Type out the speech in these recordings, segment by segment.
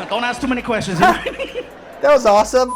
Don't ask too many questions. That was awesome.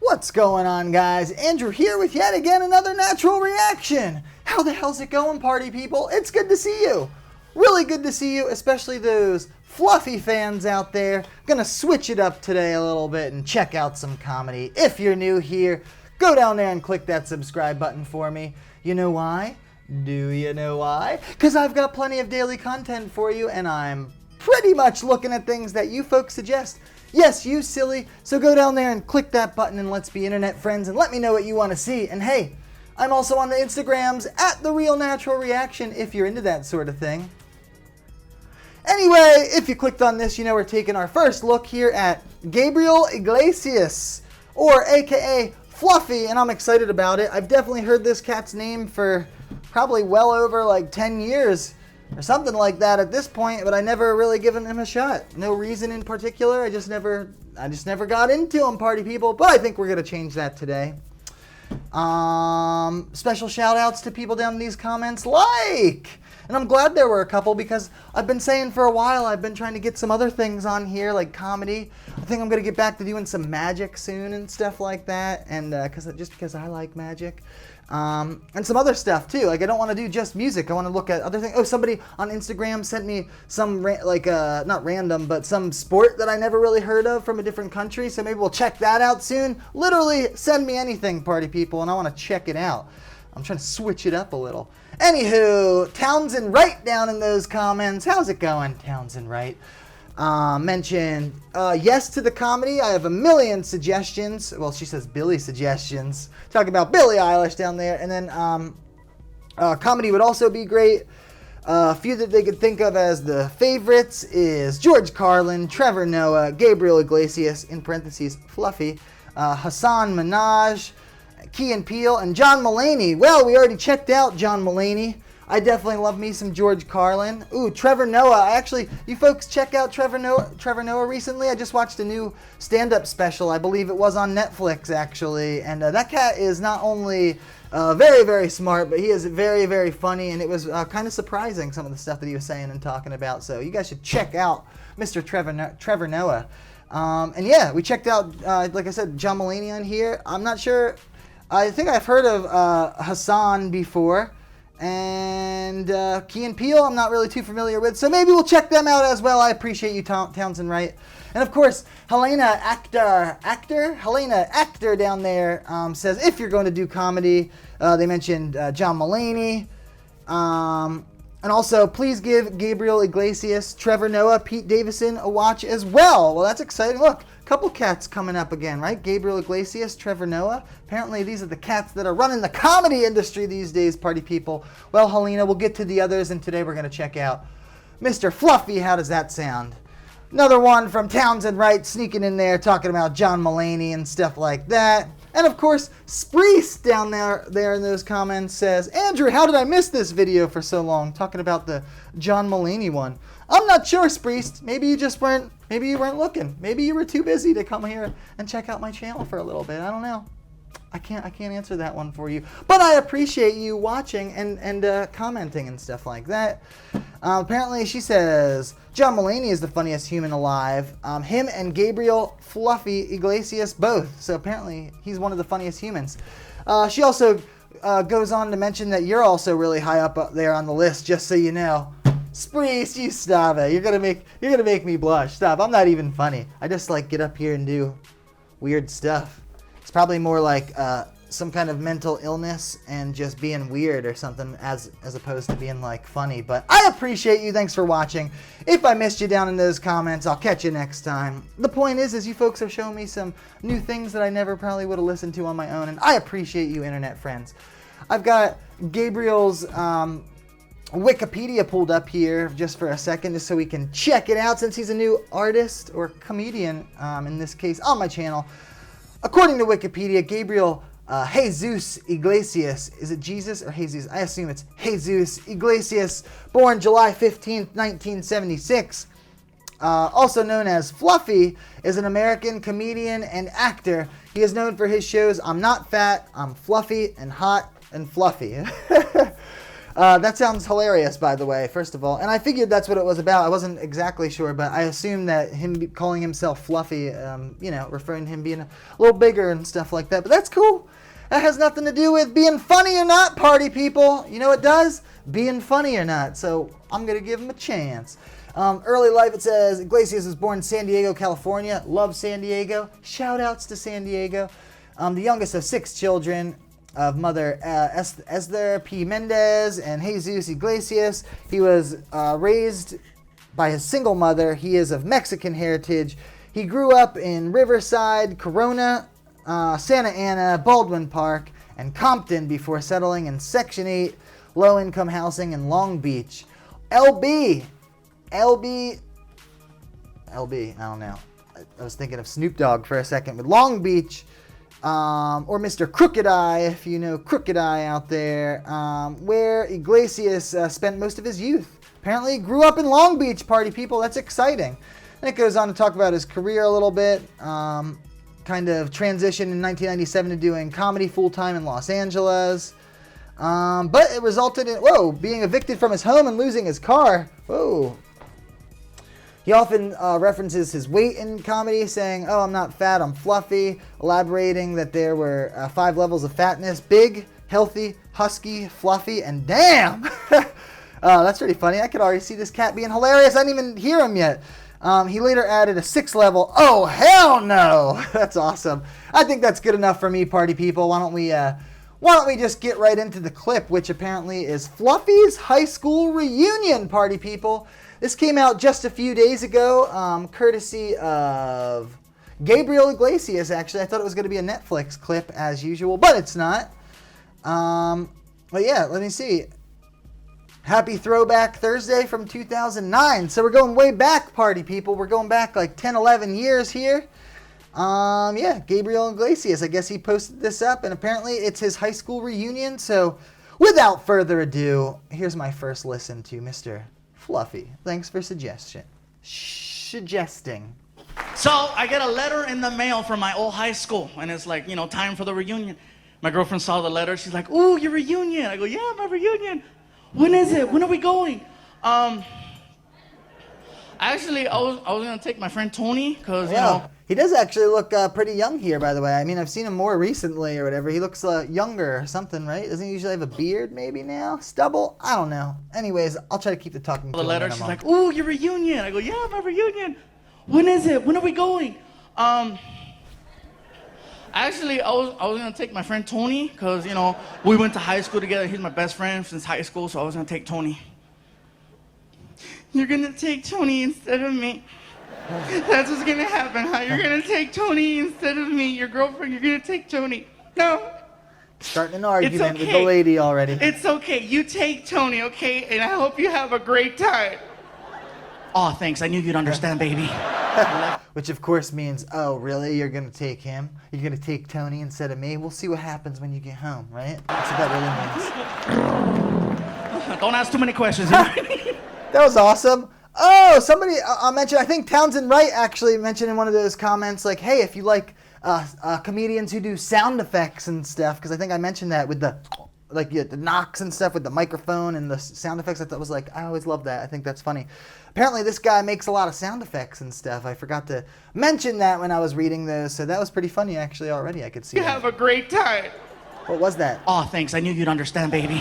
What's going on, guys? Andrew here with yet again another natural reaction. How the hell's it going, party people? It's good to see you. Really good to see you, especially those fluffy fans out there. Gonna switch it up today a little bit and check out some comedy. If you're new here, go down there and click that subscribe button for me. You know why? Do you know why? Because I've got plenty of daily content for you, and I'm pretty much looking at things that you folks suggest. Yes, you silly. So go down there and click that button and let's be internet friends and let me know what you want to see. And hey, I'm also on the Instagrams at The Real Natural Reaction if you're into that sort of thing. Anyway, if you clicked on this, you know we're taking our first look here at Gabriel Iglesias, or AKA Fluffy, and I'm excited about it. I've definitely heard this cat's name for probably well over like 10 years or something like that at this point, but I never really given him a shot. No reason in particular. I just never got into him, party people, but I think we're gonna change that today. Special shout outs to people down in these comments and I'm glad there were a couple because I've been saying for a while I've been trying to get some other things on here like comedy. I think I'm gonna get back to doing some magic soon and stuff like that, and because I like magic. And some other stuff too. Like I don't want to do just music. I want to look at other things. Oh, somebody on Instagram sent me some not random, but some sport that I never really heard of from a different country. So maybe we'll check that out soon. Literally, send me anything, party people, and I want to check it out. I'm trying to switch it up a little. Anywho, Townsend Wright down in those comments. How's it going, Townsend Wright? Mentioned yes to the comedy. I have a million suggestions. Well, she says Billy suggestions. Talking about Billie Eilish down there. And then comedy would also be great. A few that they could think of as the favorites is George Carlin, Trevor Noah, Gabriel Iglesias, in parentheses, Fluffy, Hassan Minaj, Key and Peele, and John Mulaney. Well, we already checked out John Mulaney. I definitely love me some George Carlin. Ooh, Trevor Noah. You folks check out Trevor Noah recently. I just watched a new stand-up special. I believe it was on Netflix, actually. And that cat is not only very, very smart, but he is very, very funny. And it was kind of surprising, some of the stuff that he was saying and talking about. So you guys should check out Mr. Trevor Noah. And yeah, we checked out, like I said, John Mulaney on here. I'm not sure. I think I've heard of Hassan before. And Key and Peele, I'm not really too familiar with, so maybe we'll check them out as well. I appreciate you, Townsend Wright. And of course, Helena Actor down there says, if you're going to do comedy, they mentioned John Mulaney. And also, please give Gabriel Iglesias, Trevor Noah, Pete Davidson a watch as well. Well, that's exciting. Look, a couple cats coming up again, right? Gabriel Iglesias, Trevor Noah. Apparently, these are the cats that are running the comedy industry these days, party people. Well, Helena, we'll get to the others, and today we're going to check out Mr. Fluffy. How does that sound? Another one from Townsend Wright sneaking in there, talking about John Mulaney and stuff like that. And of course, Spreece down there in those comments says, Andrew, how did I miss this video for so long? Talking about the John Mulaney one. I'm not sure, Spreece. Maybe you weren't looking. Maybe you were too busy to come here and check out my channel for a little bit. I don't know. I can't answer that one for you. But I appreciate you watching and commenting and stuff like that. Apparently, she says, John Mulaney is the funniest human alive. Him and Gabriel Fluffy Iglesias both. So apparently, he's one of the funniest humans. She also goes on to mention that you're also really high up there on the list, just so you know. Spreece, you stop it. You're gonna make me blush. Stop. I'm not even funny. I just like get up here and do weird stuff. It's probably more like some kind of mental illness and just being weird or something as opposed to being like funny. But I appreciate you. Thanks for watching. If I missed you down in those comments, I'll catch you next time. The point is you folks have shown me some new things that I never probably would have listened to on my own, and I appreciate you, internet friends. I've got Gabriel's Wikipedia pulled up here just for a second just so we can check it out since he's a new artist or comedian in this case on my channel. According to Wikipedia, Gabriel Jesus Iglesias, is it Jesus or Jesus? I assume it's Jesus Iglesias, born July 15th, 1976. Also known as Fluffy, is an American comedian and actor. He is known for his shows I'm Not Fat, I'm Fluffy and Hot and Fluffy. That sounds hilarious, by the way, first of all. And I figured that's what it was about. I wasn't exactly sure, but I assumed that him calling himself Fluffy, referring to him being a little bigger and stuff like that. But that's cool. That has nothing to do with being funny or not, party people. You know what does? Being funny or not. So I'm going to give him a chance. Early life, it says, Iglesias was born in San Diego, California. Love San Diego. Shout-outs to San Diego. The youngest of 6 children of mother Esther P. Mendez and Jesus Iglesias. He was raised by his single mother. He is of Mexican heritage. He grew up in Riverside, Corona, Santa Ana, Baldwin Park, and Compton before settling in Section 8 low-income housing in Long Beach. LB, I don't know. I was thinking of Snoop Dogg for a second, but Long Beach, or Mr. Crooked Eye, if you know Crooked Eye out there, where Iglesias spent most of his youth. Apparently he grew up in Long Beach, party people. That's exciting. And it goes on to talk about his career a little bit. Kind of transitioned in 1997 to doing comedy full-time in Los Angeles. But it resulted in, being evicted from his home and losing his car. Whoa. He often references his weight in comedy, saying, I'm not fat, I'm fluffy, elaborating that there were 5 levels of fatness: big, healthy, husky, fluffy, and damn! That's pretty funny. I could already see this cat being hilarious. I didn't even hear him yet. He later added a 6th level. Oh, hell no! That's awesome. I think that's good enough for me, party people. Why don't we just get right into the clip, which apparently is Fluffy's high school reunion, party people. This came out just a few days ago, courtesy of Gabriel Iglesias, actually. I thought it was going to be a Netflix clip, as usual, but it's not. But yeah, let me see. Happy Throwback Thursday from 2009. So we're going way back, party people. We're going back like 10, 11 years here. Gabriel Iglesias. I guess he posted this up, and apparently it's his high school reunion. So without further ado, here's my first listen to Mr. Fluffy. Thanks for suggesting. So I get a letter in the mail from my old high school, and it's like, time for the reunion. My girlfriend saw the letter. She's like, "Ooh, your reunion." I go, "Yeah, my reunion. When is it? When are we going?" Actually, I was gonna take my friend Tony, because he does actually look pretty young here, by the way. I mean, I've seen him more recently or whatever. He looks younger or something, right? Doesn't he usually have a beard maybe now? Stubble? I don't know. Anyways, I'll try to keep the talking. The letter, she's like, "Ooh, your reunion." I go, "Yeah, my reunion. When is it? When are we going?" Actually, I was gonna take my friend Tony, because we went to high school together. He's my best friend since high school, so I was gonna take Tony. "You're gonna take Tony instead of me. That's what's gonna happen, huh? You're gonna take Tony instead of me. Your girlfriend, you're gonna take Tony." "No." Starting an argument with the lady already. "It's okay. You take Tony, okay? And I hope you have a great time." "Oh, thanks. I knew you'd understand, baby." Which of course means, oh, really? You're going to take him? You're going to take Tony instead of me? We'll see what happens when you get home, right? That's what that really means. Don't ask too many questions. That was awesome. Oh, somebody mentioned, I think Townsend Wright actually mentioned in one of those comments, like, hey, if you like comedians who do sound effects and stuff, because I think I mentioned that with the knocks and stuff with the microphone and the sound effects. I always love that. I think that's funny. Apparently this guy makes a lot of sound effects and stuff. I forgot to mention that when I was reading those, so that was pretty funny actually already. I could see You have a great time. What was that? "Oh, thanks. I knew you'd understand, baby."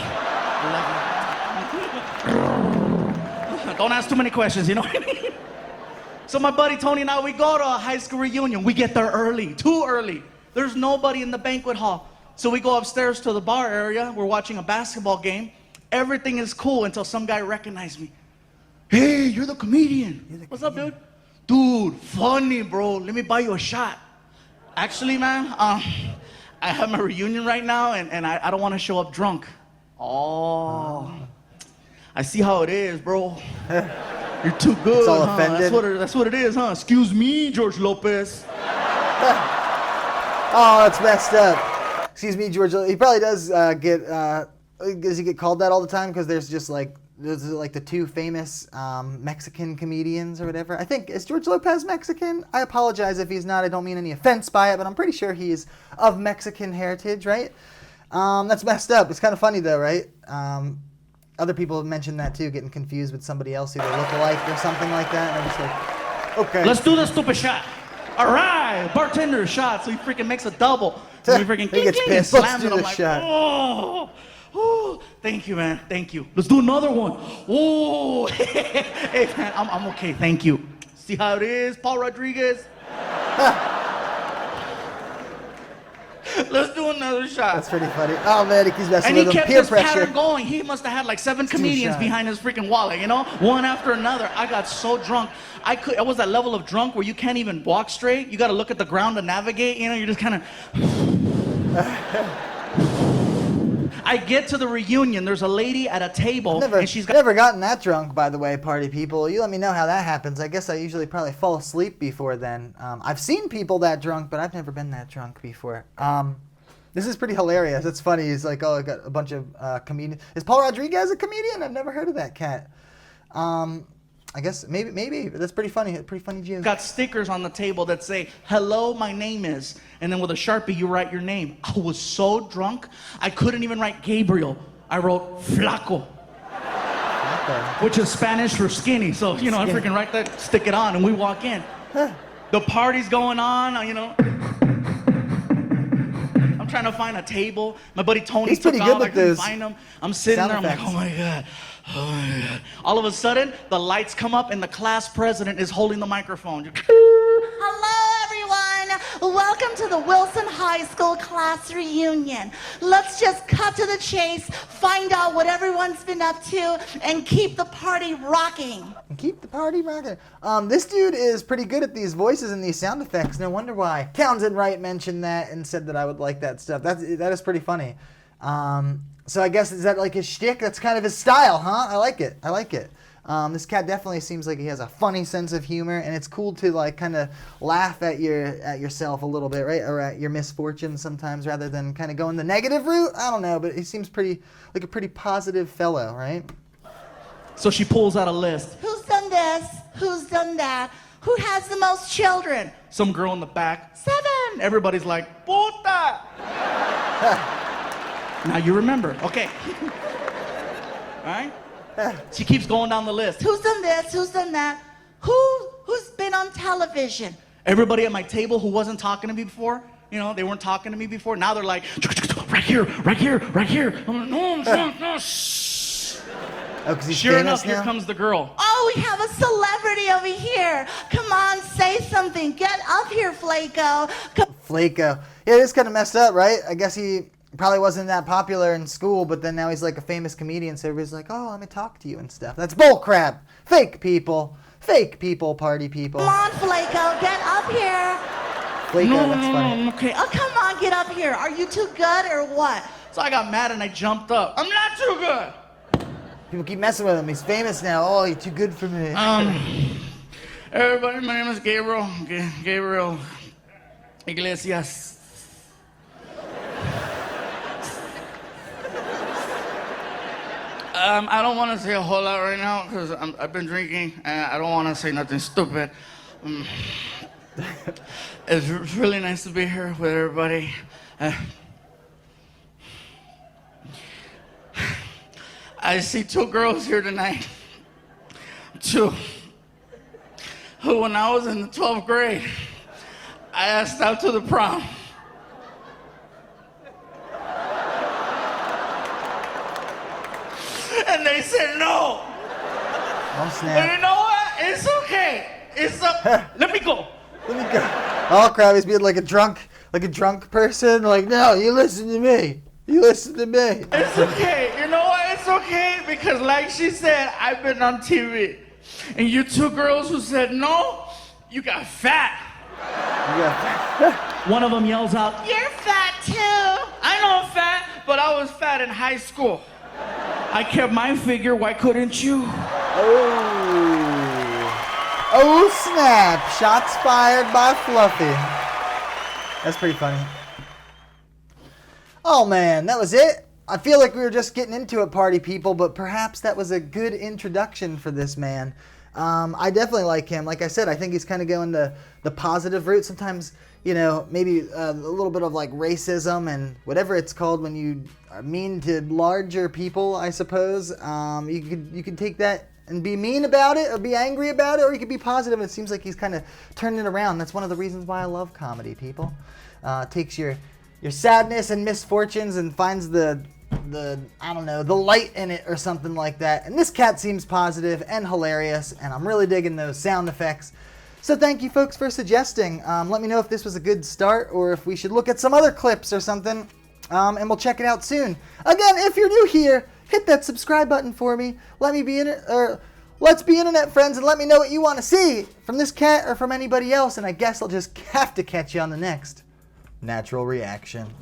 Don't ask too many questions, you know what I mean? So my buddy Tony and I, we go to a high school reunion. We get there early, too early. There's nobody in the banquet hall. So we go upstairs to the bar area. We're watching a basketball game. Everything is cool until some guy recognized me. "Hey, you're the comedian." "What's up, dude?" "Dude, funny, bro. Let me buy you a shot." "Actually, man, I have my reunion right now, and I don't want to show up drunk." "Oh, I see how it is, bro. You're too good, it's all huh? offended. That's what it is, huh? Excuse me, George Lopez." Oh, that's messed up. Excuse me, George. He probably does does he get called that all the time? Because there's the 2 famous Mexican comedians or whatever. I think, is George Lopez Mexican? I apologize if he's not. I don't mean any offense by it, but I'm pretty sure he's of Mexican heritage, right? That's messed up. It's kind of funny though, right? other people have mentioned that too, getting confused with somebody else who they look alike or something like that. And I'm just like, okay. Let's do the stupid shot. All right, bartender shot. So he freaking makes a double. So he freaking He gets and pissed. slams Let's do it. I'm this like, shot. oh, thank you, man. Thank you. Let's do another one. Oh, hey, man, I'm okay. Thank you. See how it is, Paul Rodriguez? Let's do another shot. That's pretty funny. Oh man, he keeps messing And he with him. kept Peer this pressure. pattern going. He must have had like 7 comedians shot. behind his freaking wallet, you know? One after another. I got so drunk. I was that level of drunk where you can't even walk straight. You gotta look at the ground to navigate, you know? You're just kind of... I get to the reunion. There's a lady at a table, and she's got... Never gotten that drunk, by the way, party people. You let me know how that happens. I guess I usually probably fall asleep before then. I've seen people that drunk, but I've never been that drunk before. This is pretty hilarious. It's funny. He's like, oh, I got a bunch of comedians. Is Paul Rodriguez a comedian? I've never heard of that cat. I guess maybe. That's pretty funny. Pretty funny joke. got stickers on the table that say, hello, my name is, and then with a Sharpie, you write your name. I was so drunk, I couldn't even write Gabriel. I wrote Flaco, which is Spanish for skinny. So, you know, I freaking write that, stick it on, and we walk in. The party's going on, you know. I'm trying to find a table. My buddy Tony He's took pretty good off. I with couldn't those find him. I'm sitting there, I'm like, effects. oh my God. Oh my God. All of a sudden, the lights come up and the class president is holding the microphone. Hello, everyone. Welcome to the Wilson High School class reunion. Let's just cut to the chase, find out what everyone's been up to, and keep the party rocking. Keep the party rocking. This dude is pretty good at these voices and these sound effects. No wonder why. Townsend Wright mentioned that and said that I would like that stuff. That is pretty funny. So I guess, is that like his shtick? That's kind of his style, huh? I like it. This cat definitely seems like he has a funny sense of humor, and it's cool to like kind of laugh at yourself a little bit, right? Or at your misfortunes sometimes, rather than kind of going the negative route. I don't know, but he seems pretty like a pretty positive fellow, right? So she pulls out a list. Who's done this? Who's done that? Who has the most children? Some girl in the back. 7. Everybody's like, puta. Now you remember. Okay. All right? She keeps going down the list. Who's done this? Who's done that? Who's been on television? Everybody at my table who wasn't talking to me before, you know, they weren't talking to me before. Now they're like, right here, right here, right here. I'm like, no, shh. Oh, 'cause he's Sure famous enough, now? here comes the girl. Oh, we have a celebrity over here. Come on, say something. Get up here, Flaco. Flaco. Yeah, it is kind of messed up, right? I guess he probably wasn't that popular in school, but then now he's like a famous comedian, so everybody's like, oh, let me talk to you and stuff. That's bullcrap. Fake people, party people. Come on, Flaco. Get up here. Flaco, that's funny. I'm okay. Oh, come on, get up here. Are you too good or what? So I got mad and I jumped up. I'm not too good. People keep messing with him. He's famous now. Oh, you're too good for me. Everybody, my name is Gabriel Iglesias. I don't want to say a whole lot right now because I've been drinking and I don't want to say nothing stupid. It's really nice to be here with everybody. I see 2 girls here tonight. 2. Who, when I was in the 12th grade, I asked out to the prom. And they said no. Oh, But snap. you know what? It's okay. Let me go. Let me go. Oh, crap. He's being like a drunk person. Like, no, you listen to me. It's okay. You know what? It's okay because like she said, I've been on TV. And you 2 girls who said no, you got fat. Yeah. One of them yells out, You're fat too. I know I'm fat, but I was fat in high school. I kept my figure, why couldn't you? Oh, snap. Shots fired by Fluffy. That's pretty funny. Oh, man, that was it. I feel like we were just getting into it, party people, but perhaps that was a good introduction for this man. I definitely like him. Like I said, I think he's kind of going the positive route. Sometimes, maybe a little bit of like racism and whatever it's called when you are mean to larger people, I suppose. You could take that and be mean about it or be angry about it, or you could be positive. It seems like he's kind of turning it around. That's one of the reasons why I love comedy, people. Takes your sadness and misfortunes and finds the light in it or something like that. And this cat seems positive and hilarious, and I'm really digging those sound effects. So thank you folks for suggesting. Let me know if this was a good start or if we should look at some other clips or something, and we'll check it out soon. Again, if you're new here, hit that subscribe button for me. Let's be internet friends and let me know what you want to see from this cat or from anybody else, and I guess I'll just have to catch you on the next Natural Reaction.